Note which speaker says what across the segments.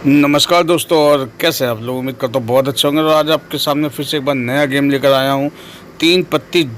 Speaker 1: नमस्कार दोस्तों, और कैसे हैं आप लोग। उम्मीद करता हूँ बहुत अच्छे होंगे। और आज आपके सामने फिर से एक बार नया गेम लेकर आया हूँ। 3 पत्ती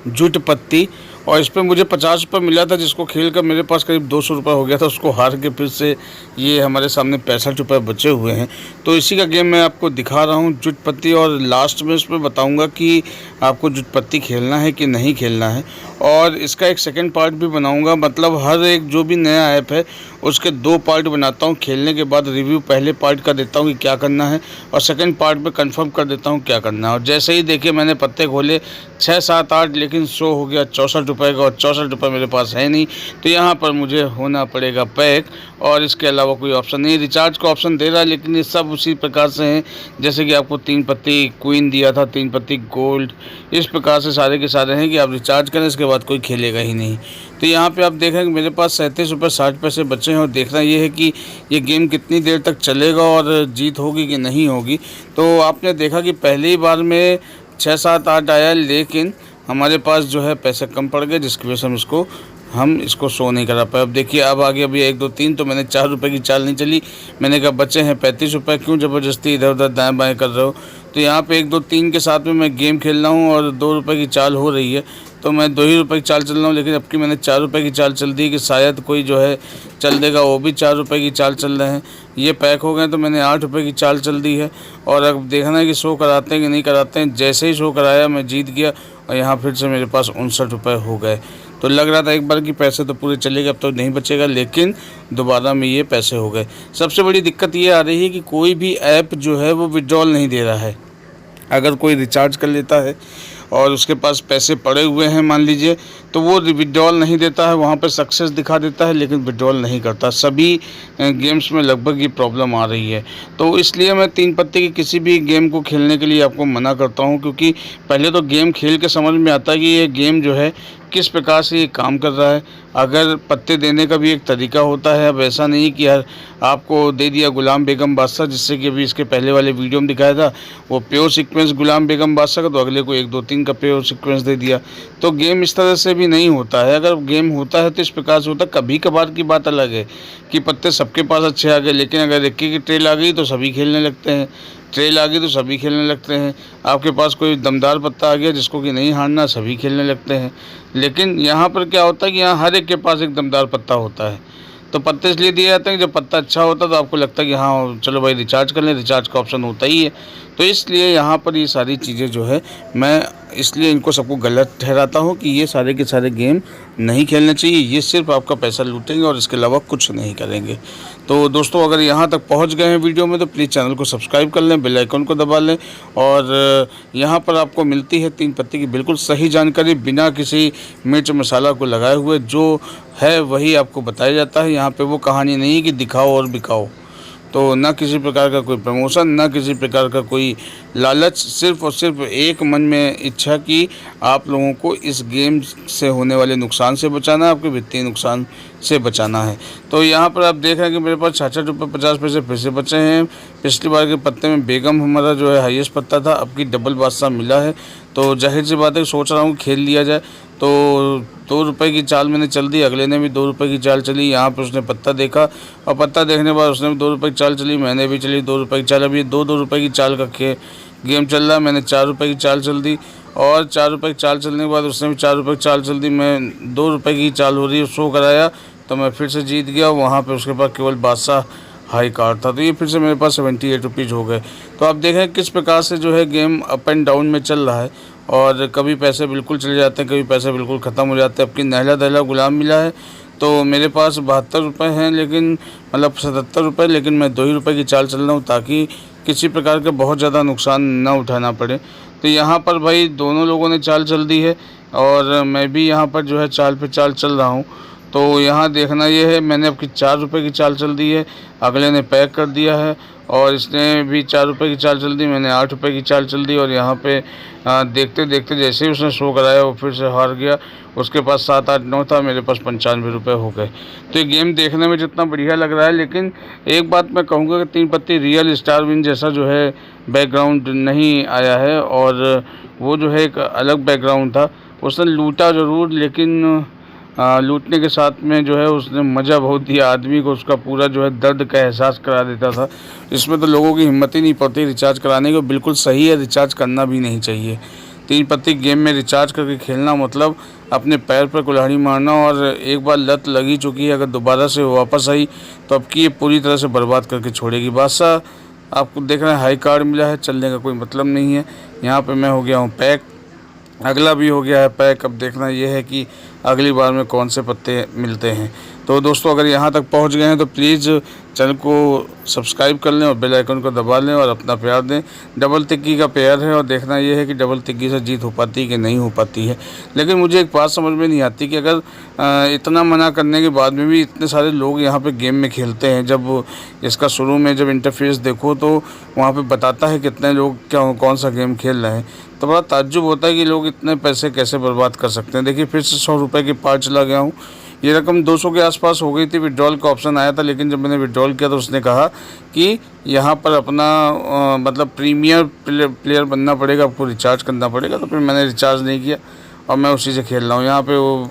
Speaker 1: जुट पत्ती। और इस पे मुझे 50 रुपये मिला था, जिसको खेल कर मेरे पास करीब 200 रुपये हो गया था। उसको हार के फिर से ये हमारे सामने 65 रुपये बचे हुए हैं। तो इसी का गेम मैं आपको दिखा रहा हूँ, जुट पत्ती। और लास्ट में इसमें बताऊँगा कि आपको जुट पत्ती खेलना है कि नहीं खेलना है। और इसका एक सेकंड पार्ट भी बनाऊंगा, मतलब हर एक जो भी नया ऐप है उसके 2 पार्ट बनाता हूं। खेलने के बाद रिव्यू पहले पार्ट का देता हूं कि क्या करना है, और सेकंड पार्ट में कंफर्म कर देता हूं क्या करना है। और जैसे ही देखिए मैंने पत्ते खोले 6, 7, 8, लेकिन शो हो गया 64 रुपये का, और 64 रुपये मेरे पास है नहीं। तो यहाँ पर मुझे होना पड़ेगा पैक, और इसके अलावा कोई ऑप्शन नहीं। रिचार्ज का ऑप्शन दे रहा है, लेकिन ये सब उसी प्रकार से हैं जैसे कि आपको 3 पत्ती क्वीन दिया था, 3 पत्ती गोल्ड, इस प्रकार से सारे के सारे हैं कि आप रिचार्ज करें, इसके बाद कोई खेलेगा ही नहीं। तो यहाँ पे आप देखें कि मेरे पास 37 रुपये 60 पैसे बचे हैं। और देखना ये है कि ये गेम कितनी देर तक चलेगा और जीत होगी कि नहीं होगी। तो आपने देखा कि पहली बार में 6, 7, 8 आया, लेकिन हमारे पास जो है पैसे कम पड़ गए, जिसकी वजह से हम इसको शो नहीं करा पाए। अब देखिए अब आगे अभी 1, 2, 3, तो मैंने 4 रुपये की चाल नहीं चली। मैंने कहा बचे हैं 35 रुपये, क्यों ज़बरदस्ती इधर उधर दाएँ बाएँ कर रहे हो। तो यहाँ पे 1, 2, 3 के साथ में मैं गेम खेल रहा हूँ, और 2 रुपये की चाल हो रही है। तो मैं 2 ही रुपये की चाल चल रहा हूँ, लेकिन अब की मैंने 4 रुपये की चाल चल दी कि शायद कोई जो है चल देगा, वो भी 4 रुपये की चाल चल रहे हैं। ये पैक हो गए तो मैंने 8 रुपये की चाल चल दी है। और अब देखना है कि शो कराते हैं कि नहीं कराते हैं। जैसे ही शो कराया मैं जीत गया, और यहाँ फिर से मेरे पास 59 रुपये हो गए। तो लग रहा था एक बार कि पैसे तो पूरे चलेगा, अब तो नहीं बचेगा, लेकिन दोबारा में ये पैसे हो गए। सबसे बड़ी दिक्कत ये आ रही है कि कोई भी ऐप जो है वो विड्रॉल नहीं दे रहा है। अगर कोई रिचार्ज कर लेता है और उसके पास पैसे पड़े हुए हैं मान लीजिए, तो वो विड्रॉल नहीं देता है। वहाँ पर सक्सेस दिखा देता है, लेकिन विड्रॉल नहीं करता। सभी गेम्स में लगभग ये प्रॉब्लम आ रही है। तो इसलिए मैं 3 पत्ते की किसी भी गेम को खेलने के लिए आपको मना करता हूँ, क्योंकि पहले तो गेम खेल के समझ में आता है कि ये गेम जो है किस प्रकार से ये काम कर रहा है। अगर पत्ते देने का भी एक तरीका होता है। अब ऐसा नहीं कि हर आपको दे दिया गुलाम बेगम बादशाह, जिससे कि अभी इसके पहले वाले वीडियो में दिखाया था वो प्योर सीक्वेंस गुलाम बेगम बादशाह का, तो अगले को 1, 2, 3 का प्योर सीक्वेंस दे दिया। तो गेम इस तरह से भी नहीं होता है। अगर गेम होता है तो इस प्रकार से होता है। कभी कभार की बात अलग है कि पत्ते सबके पास अच्छे आ गए, लेकिन अगर इक्की की ट्रेल आ गई तो सभी खेलने लगते हैं। ट्रेल आ गई तो सभी खेलने लगते हैं। आपके पास कोई दमदार पत्ता आ गया जिसको कि नहीं हारना, सभी खेलने लगते हैं। लेकिन यहाँ पर क्या होता है कि यहाँ हर एक के पास एक दमदार पत्ता होता है। तो पत्ते इसलिए दिए जाते हैं कि जब पत्ता अच्छा होता है तो आपको लगता है कि हाँ चलो भाई रिचार्ज कर लें, रिचार्ज का ऑप्शन होता ही है। तो इसलिए यहाँ पर ये सारी चीज़ें जो है मैं इसलिए इनको सबको गलत ठहराता हूँ कि ये सारे के सारे गेम नहीं खेलने चाहिए। ये सिर्फ आपका पैसा लूटेंगे और इसके अलावा कुछ नहीं करेंगे। तो दोस्तों, अगर यहाँ तक पहुँच गए हैं वीडियो में तो प्लीज़ चैनल को सब्सक्राइब कर लें, बेल आइकन को दबा लें। और यहाँ पर आपको मिलती है 3 पत्ते की बिल्कुल सही जानकारी, बिना किसी मिर्च मसाला को लगाए हुए। जो है वही आपको बताया जाता है। यहाँ पे वो कहानी नहीं है कि दिखाओ और बिकाओ। तो ना किसी प्रकार का कोई प्रमोशन, ना किसी प्रकार का कोई लालच, सिर्फ़ और सिर्फ एक मन में इच्छा कि आप लोगों को इस गेम से होने वाले नुकसान से बचाना है, आपके वित्तीय नुकसान से बचाना है। तो यहाँ पर आप देख रहे हैं कि मेरे पास 66 रुपये 50 पैसे फिर से बचे हैं। पिछली बार के पत्ते में बेगम हमारा जो है हाईएस्ट पत्ता था, अब की डबल बादशाह मिला है। तो जाहिर सी बात है सोच रहा हूँ खेल लिया जाए। तो 2 रुपये की चाल मैंने चल दी, अगले ने भी 2 रुपये की चाल चली। यहाँ पर उसने पत्ता देखा, और पत्ता देखने के बाद उसने भी 2 रुपये की चाल चली, मैंने भी चली 2 रुपये की चाल। अभी 2-2 रुपये की चाल का गेम चल रहा है। मैंने 4 रुपये की चाल चल दी, और 4 रुपये की चाल चलने के बाद उसने भी 4 रुपये की चाल चल दी। मैं 2 रुपये की चाल हो रही है, शो कराया तो मैं फिर से जीत गया। वहाँ पर उसके पास केवल बादशाह हाई कार्ड था, तो ये फिर से मेरे पास 78 रुपीज़ हो गए। तो आप देखें किस प्रकार से जो है गेम अप एंड डाउन में चल रहा है। और कभी पैसे बिल्कुल चले जाते हैं, कभी पैसे बिल्कुल ख़त्म हो जाते हैं। अब की नहला दहला गुलाम मिला है, तो मेरे पास 72 रुपये हैं, लेकिन मतलब 77 रुपये, लेकिन मैं 2 ही रुपये की चाल चल रहा हूँ ताकि किसी प्रकार का बहुत ज़्यादा नुकसान ना उठाना पड़े। तो यहाँ पर भाई दोनों लोगों ने चाल चल दी है, और मैं भी यहाँ पर जो है चाल पे चाल चल रहा हूँ। तो यहाँ देखना ये है, मैंने अब की 4 रुपये की चाल चल दी है, अगले ने पैक कर दिया है, और इसने भी 4 रुपये की चाल चल दी, मैंने 8 रुपये की चाल चल दी। और यहाँ पे देखते देखते जैसे ही उसने शो कराया वो फिर से हार गया। उसके पास 7, 8, 9 था, मेरे पास 95 रुपये हो गए। तो ये गेम देखने में जितना बढ़िया लग रहा है, लेकिन एक बात मैं कहूँगा कि 3 पत्ती रियल स्टार विन जैसा जो है बैकग्राउंड नहीं आया है, और वो जो है एक अलग बैकग्राउंड था। उसने लूटा ज़रूर, लेकिन लूटने के साथ में जो है उसने मज़ा बहुत दिया, आदमी को उसका पूरा जो है दर्द का एहसास करा देता था। इसमें तो लोगों की हिम्मत ही नहीं पड़ती रिचार्ज कराने की। बिल्कुल सही है, रिचार्ज करना भी नहीं चाहिए। 3 पत्ती गेम में रिचार्ज करके खेलना मतलब अपने पैर पर कुल्हाड़ी मारना, और एक बार लत लगी चुकी है, अगर दोबारा से वापस आई तो अब की ये पूरी तरह से बर्बाद करके छोड़ेगी। बादशाह आपको देख रहे हैं हाई कार्ड मिला है, चलने का कोई मतलब नहीं है। यहाँ पे मैं हो गया हूँ पैक, अगला भी हो गया है पैक। अब देखना ये है कि अगली बार में कौन से पत्ते मिलते हैं। तो दोस्तों अगर यहाँ तक पहुँच गए हैं तो प्लीज़ चैनल को सब्सक्राइब कर लें और बेल आइकन को दबा लें और अपना प्यार दें। डबल तिक्की का पेयर है और देखना ये है कि डबल तिक्की से जीत हो पाती है कि नहीं हो पाती है। लेकिन मुझे एक बात समझ में नहीं आती कि अगर इतना मना करने के बाद में भी इतने सारे लोग यहाँ पे गेम में खेलते हैं। जब इसका शुरू में जब इंटरफेस देखो तो वहाँ पे बताता है कितने लोग क्या कौन सा गेम खेल रहे हैं, तो बड़ा ताज्जुब होता है कि लोग इतने पैसे कैसे बर्बाद कर सकते हैं। देखिए फिर से 100 रुपये के पार चला गया हूँ। ये रकम 200 के आसपास हो गई थी। विड्रॉल का ऑप्शन आया था, लेकिन जब मैंने विड्रॉल किया तो उसने कहा कि यहाँ पर अपना मतलब प्रीमियर प्लेयर बनना पड़ेगा, आपको रिचार्ज करना पड़ेगा। तो फिर मैंने रिचार्ज नहीं किया और मैं उसी से खेल रहा हूँ। यहाँ पे वो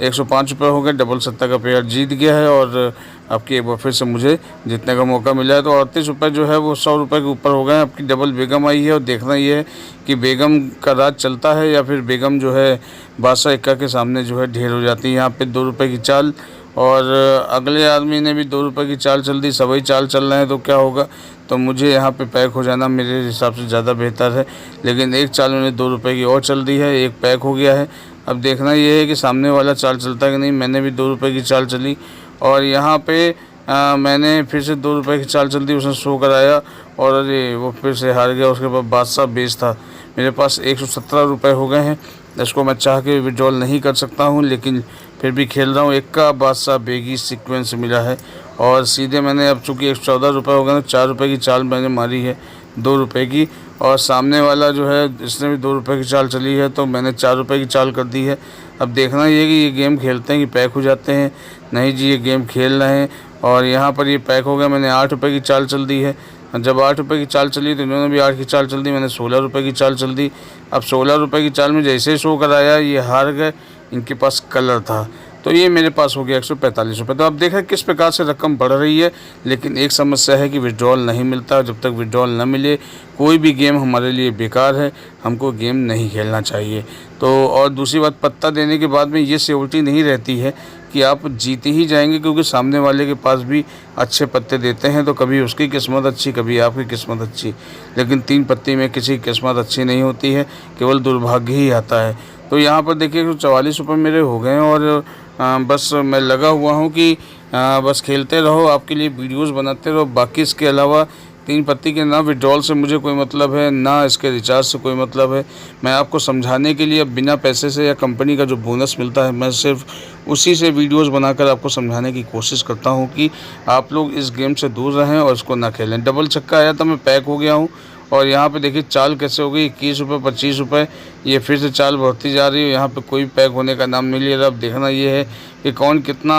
Speaker 1: 105 रुपये हो गए, डबल 70 का पेयर जीत गया है और आपकी एक बार फिर से मुझे जीतने का मौका मिला है। तो 38 रुपये जो है वो 100 रुपये के ऊपर हो गए हैं। आपकी डबल बेगम आई है और देखना ये है कि बेगम का राज चलता है या फिर बेगम जो है बादशाह इक्का के सामने जो है ढेर हो जाती है। यहाँ पे 2 रुपये की चाल और अगले आदमी ने भी 2 रुपये की चाल चल दी, सभी चाल चल रहे हैं तो क्या होगा। तो मुझे यहाँ पे पैक हो जाना मेरे हिसाब से ज़्यादा बेहतर है, लेकिन एक चाल मैंने 2 रुपये की और चल दी है, एक पैक हो गया है। अब देखना ये है कि सामने वाला चाल चलता है कि नहीं। मैंने भी 2 रुपये की चाल चली और यहाँ पे मैंने फिर से 2 रुपये की चाल चल दी, उसने शो कराया और अरे वो फिर से हार गया। उसके बाद बादशाह बेच था। मेरे पास 117 रुपये हो गए हैं। इसको मैं चाह के विड्रॉल नहीं कर सकता हूँ, लेकिन फिर भी खेल रहा हूँ। एक का बादशाह बेगी सीक्वेंस मिला है और सीधे मैंने अब चूँकि 114 रुपये हो गए, 4 रुपये की चाल मैंने मारी है 2 रुपये की, और सामने वाला जो है इसने भी 2 रुपये की चाल चली है तो मैंने 4 रुपये की चाल कर दी है। अब देखना ये कि ये गेम खेलते हैं कि पैक हो जाते हैं। नहीं जी, ये गेम खेल रहे हैं और यहाँ पर ये पैक हो गया। मैंने 8 रुपये की चाल चल दी है। जब 8 रुपये की चाल चली तो इन्होंने भी 8 की चाल चल दी। मैंने 16 रुपये की चाल चल दी। अब 16 रुपये की चाल में जैसे शो कराया ये हार गए, इनके पास कलर था तो ये मेरे पास हो गया 145 रुपये। तो अब देखा किस प्रकार से रकम बढ़ रही है, लेकिन एक समस्या है कि विड्रॉल नहीं मिलता। जब तक विड्रॉल न मिले कोई भी गेम हमारे लिए बेकार है, हमको गेम नहीं खेलना चाहिए। तो और दूसरी बात, पत्ता देने के बाद में ये सिक्योरिटी नहीं रहती है कि आप जीते ही जाएंगे, क्योंकि सामने वाले के पास भी अच्छे पत्ते देते हैं तो कभी उसकी किस्मत अच्छी, कभी आपकी किस्मत अच्छी। लेकिन 3 पत्ती में किसी की किस्मत अच्छी नहीं होती है, केवल दुर्भाग्य ही आता है। तो यहाँ पर देखिए 44 रुपये मेरे हो गए हैं और बस मैं लगा हुआ हूँ कि बस खेलते रहो, आपके लिए वीडियोस बनाते रहो। बाकी इसके अलावा 3 पत्ती के ना विड्रॉल से मुझे कोई मतलब है, ना इसके रिचार्ज से कोई मतलब है। मैं आपको समझाने के लिए बिना पैसे से या कंपनी का जो बोनस मिलता है मैं सिर्फ उसी से वीडियोस बनाकर आपको समझाने की कोशिश करता हूं कि आप लोग इस गेम से दूर रहें और इसको ना खेलें। डबल छक्का आया था, मैं पैक हो गया हूं और यहाँ पे देखिए चाल कैसे हो गई 21 रुपये 25 रुपये। ये फिर से चाल बढ़ती जा रही है। यहाँ पे कोई पैक होने का नाम नहीं ले रहा। अब देखना ये है कि कौन कितना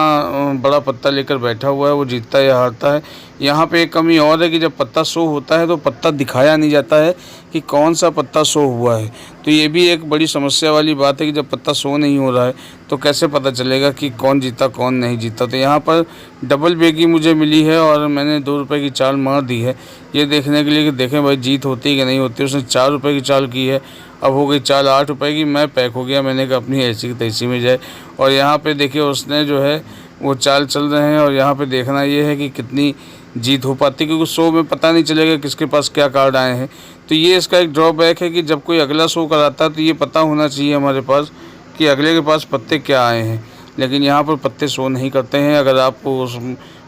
Speaker 1: बड़ा पत्ता लेकर बैठा हुआ है, वो जीतता है या हारता है। यहाँ पे एक कमी और है कि जब पत्ता शो होता है तो पत्ता दिखाया नहीं जाता है कि कौन सा पत्ता शो हुआ है। तो ये भी एक बड़ी समस्या वाली बात है कि जब पत्ता शो नहीं हो रहा है तो कैसे पता चलेगा कि कौन जीता कौन नहीं जीता। तो यहाँ पर डबल बेगी मुझे मिली है और मैंने 2 रुपये की चाल मार दी है, ये देखने के लिए कि देखें भाई जीत होती है कि नहीं होती। उसने 4 रुपये की चाल की है, अब हो गई चाल 8 रुपये की। मैं पैक हो गया, मैंने कहा अपनी ऐसी की तैसी में जाए। और यहाँ पे देखिए उसने जो है वो चाल चल रहे हैं और यहाँ पे देखना ये है कि कितनी जीत हो पाती, क्योंकि शो में पता नहीं चलेगा किसके पास क्या कार्ड आए हैं। तो ये इसका एक ड्रॉबैक है कि जब कोई अगला शो कराता है तो ये पता होना चाहिए हमारे पास कि अगले के पास पत्ते क्या आए हैं, लेकिन यहाँ पर पत्ते शो नहीं करते हैं। अगर आपको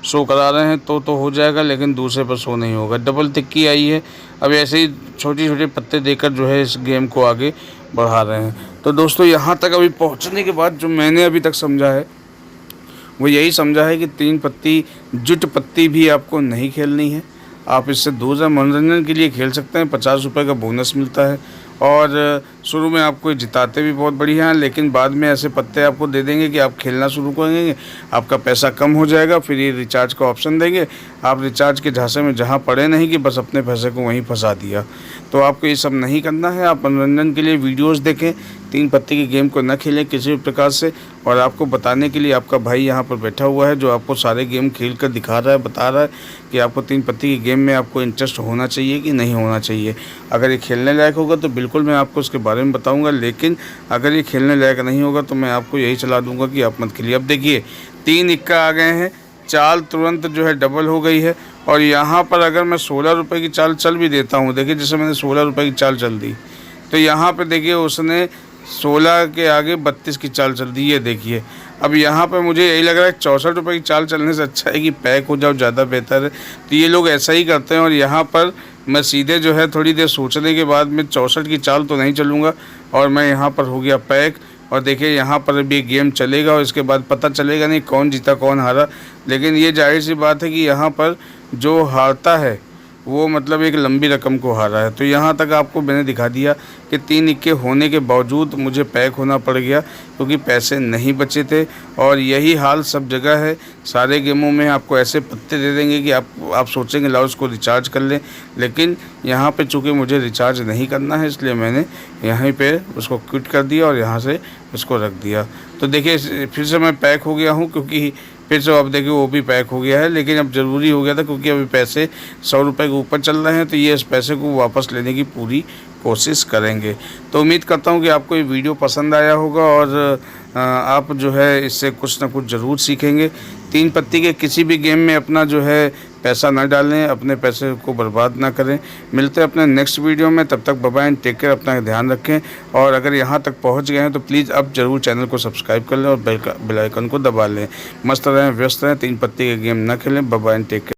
Speaker 1: शो करा रहे हैं तो हो जाएगा, लेकिन दूसरे पर शो नहीं होगा। डबल तिक्की आई है, अब ऐसे ही छोटे छोटे पत्ते देकर जो है इस गेम को आगे बढ़ा रहे हैं। तो दोस्तों यहाँ तक अभी पहुँचने के बाद जो मैंने अभी तक समझा है वो यही समझा है कि 3 पत्ती जुट पत्ती भी आपको नहीं खेलनी है। आप इससे दूर से मनोरंजन के लिए खेल सकते हैं। 50 रुपये का बोनस मिलता है और शुरू में आपको जिताते भी बहुत बढ़िया हैं, लेकिन बाद में ऐसे पत्ते आपको दे देंगे कि आप खेलना शुरू करेंगे, आपका पैसा कम हो जाएगा। फिर ये रिचार्ज का ऑप्शन देंगे, आप रिचार्ज के झांसे में जहाँ पड़े नहीं कि बस अपने पैसे को वहीं फंसा दिया। तो आपको ये सब नहीं करना है। आप मनोरंजन के लिए वीडियोस देखें, तीन पत्ती की गेम को न खेलें किसी भी प्रकार से। और आपको बताने के लिए आपका भाई यहाँ पर बैठा हुआ है जो आपको सारे गेम खेल कर दिखा रहा है, बता रहा है कि आपको तीन पत्ती की गेम में आपको इंटरेस्ट होना चाहिए कि नहीं होना चाहिए। अगर ये खेलने लायक होगा तो बिल्कुल मैं आपको उसके बारे में बताऊँगा, लेकिन अगर ये खेलने लायक नहीं होगा तो मैं आपको यही सलाह दूँगा कि आप मत खेलिए। अब देखिए 3 इक्का आ गए हैं, चाल तुरंत जो है डबल हो गई है। और यहाँ पर अगर मैं 16 रुपये की चाल चल भी देता हूँ, देखिए जैसे मैंने 16 रुपये की चाल चल दी तो यहाँ पे देखिए उसने 16 के आगे 32 की चाल चल दी, ये देखिए। अब यहाँ पे मुझे यही लग रहा है 64 रुपये की चाल चलने से अच्छा है कि पैक हो जाओ, ज़्यादा बेहतर है। तो ये लोग ऐसा ही करते हैं और यहाँ पर मैं सीधे जो है थोड़ी देर सोचने के बाद में 64 की चाल तो नहीं चलूँगा और मैं यहाँ पर हो गया पैक। और देखिए यहाँ पर भी गेम चलेगा और इसके बाद पता चलेगा नहीं कौन जीता कौन हारा, लेकिन ये जाहिर सी बात है कि यहाँ पर जो हारता है वो मतलब एक लंबी रकम को हारा है। तो यहाँ तक आपको मैंने दिखा दिया कि 3 इक्के होने के बावजूद मुझे पैक होना पड़ गया क्योंकि पैसे नहीं बचे थे। और यही हाल सब जगह है, सारे गेमों में आपको ऐसे पत्ते दे देंगे कि आप सोचेंगे लाओ उसको रिचार्ज कर लें, लेकिन यहाँ पे चूँकि मुझे रिचार्ज नहीं करना है इसलिए मैंने यहीं पे उसको क्विट कर दिया और यहाँ से उसको रख दिया। तो देखिए फिर से मैं पैक हो गया हूँ क्योंकि फिर से अब देखिए वो भी पैक हो गया है, लेकिन अब ज़रूरी हो गया था क्योंकि अभी पैसे 100 रुपये के ऊपर चल रहे हैं तो ये इस पैसे को वापस लेने की पूरी कोशिश करेंगे। तो उम्मीद करता हूँ कि आपको ये वीडियो पसंद आया होगा और आप जो है इससे कुछ ना कुछ ज़रूर सीखेंगे। 3 पत्ती के किसी भी गेम में अपना जो है पैसा ना डालें, अपने पैसे को बर्बाद ना करें। मिलते हैं अपने नेक्स्ट वीडियो में, तब तक bye bye and take care, अपना ध्यान रखें। और अगर यहाँ तक पहुँच गए हैं तो प्लीज़ अब ज़रूर चैनल को सब्सक्राइब कर लें और बेल आइकन को दबा लें। मस्त रहें, व्यस्त रहें, 3 पत्ती के गेम ना खेलें। Bye bye and take care.